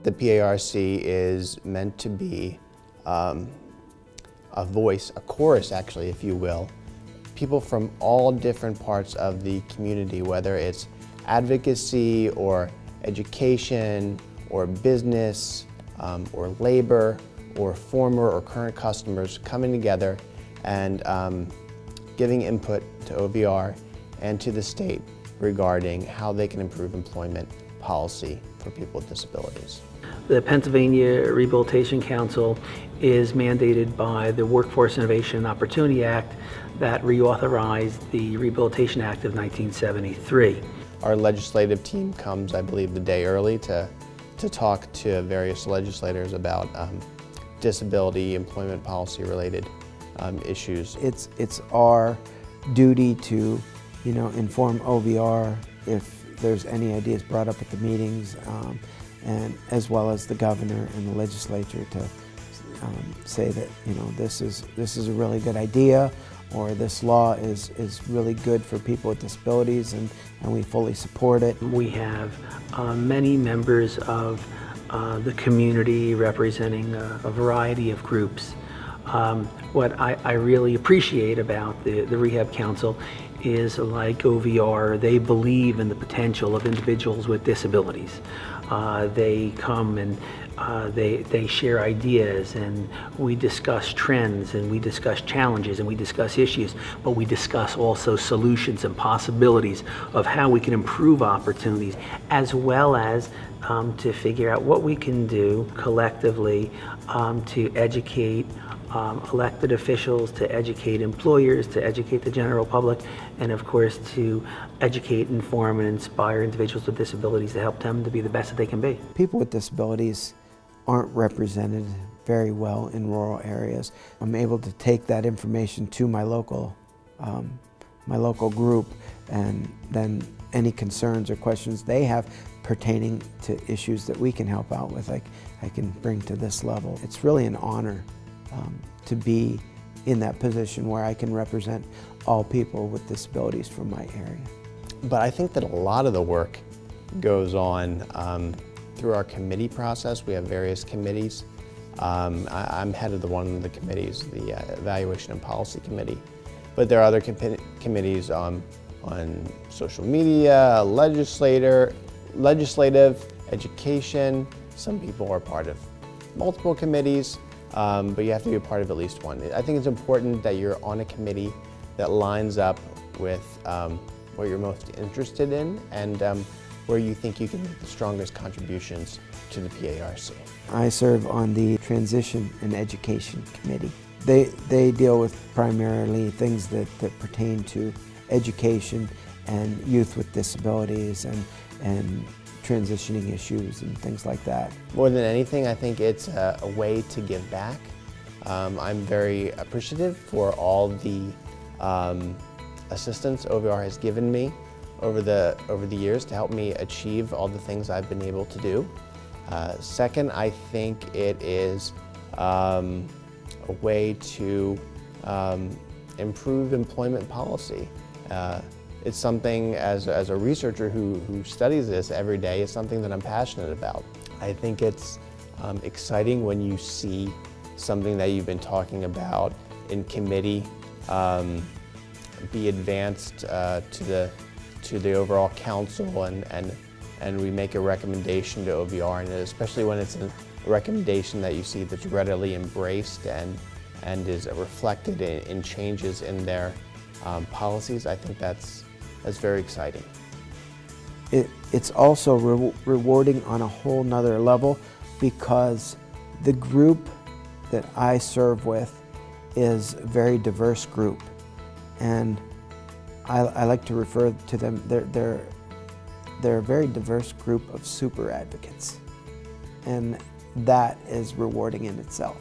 The PARC is meant to be a voice, a chorus actually, if you will. People from all different parts of the community, whether it's advocacy or education or business or labor or former or current customers coming together and giving input to OVR and to the state regarding how they can improve employment policy for people with disabilities. The Pennsylvania Rehabilitation Council is mandated by the Workforce Innovation and Opportunity Act that reauthorized the Rehabilitation Act of 1973. Our legislative team comes, I believe, the day early to talk to various legislators about disability, employment policy related issues. It's our duty to, inform OVR if there's any ideas brought up at the meetings, and as well as the governor and the legislature to say that this is a really good idea, or this law is really good for people with disabilities, and we fully support it. We have many members of the community representing a variety of groups. What I really appreciate about the Rehab Council is, like OVR, they believe in the potential of individuals with disabilities. They come and they share ideas, and we discuss trends, and we discuss challenges, and we discuss issues, but we discuss also solutions and possibilities of how we can improve opportunities, as well as to figure out what we can do collectively to educate elected officials, to educate employers, to educate the general public, and of course to educate, inform, and inspire individuals with disabilities to help them to be the best that they can be. People with disabilities aren't represented very well in rural areas. I'm able to take that information to my local group, and then any concerns or questions they have pertaining to issues that we can help out with, I can bring to this level. It's really an honor to be in that position where I can represent all people with disabilities from my area. But I think that a lot of the work goes on through our committee process. We have various committees. I'm head of one of the committees, the Evaluation and Policy Committee. But there are other committees on social media, legislative, education. Some people are part of multiple committees. But you have to be a part of at least one. I think it's important that you're on a committee that lines up with what you're most interested in and where you think you can make the strongest contributions to the PARC. I serve on the Transition and Education Committee. They deal with primarily things that pertain to education and youth with disabilities and transitioning issues and things like that. More than anything, I think it's a way to give back. I'm very appreciative for all the assistance OVR has given me over the years to help me achieve all the things I've been able to do. Second, I think it is a way to improve employment policy. It's something, as a researcher who studies this every day, is something that I'm passionate about. I think it's exciting when you see something that you've been talking about in committee be advanced to the overall council, and we make a recommendation to OVR, and especially when it's a recommendation that you see that's readily embraced and is reflected in changes in their policies. I think that's very exciting. It's also rewarding on a whole nother level, because the group that I serve with is a very diverse group, and I like to refer to them, they're a very diverse group of super advocates, and that is rewarding in itself.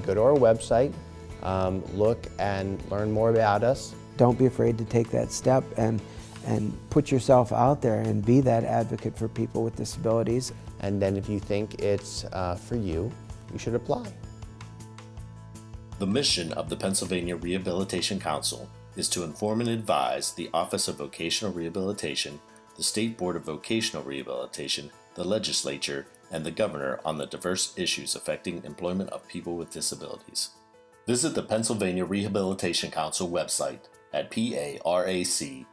Go to our website, look and learn more about us. Don't be afraid to take that step and put yourself out there and be that advocate for people with disabilities. And then if you think it's for you, you should apply. The mission of the Pennsylvania Rehabilitation Council is to inform and advise the Office of Vocational Rehabilitation, the State Board of Vocational Rehabilitation, the legislature, and the Governor on the diverse issues affecting employment of people with disabilities. Visit the Pennsylvania Rehabilitation Council website at parac.org.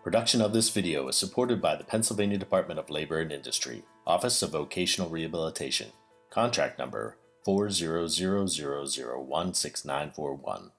Production of this video is supported by the Pennsylvania Department of Labor and Industry, Office of Vocational Rehabilitation, contract number 40000016941.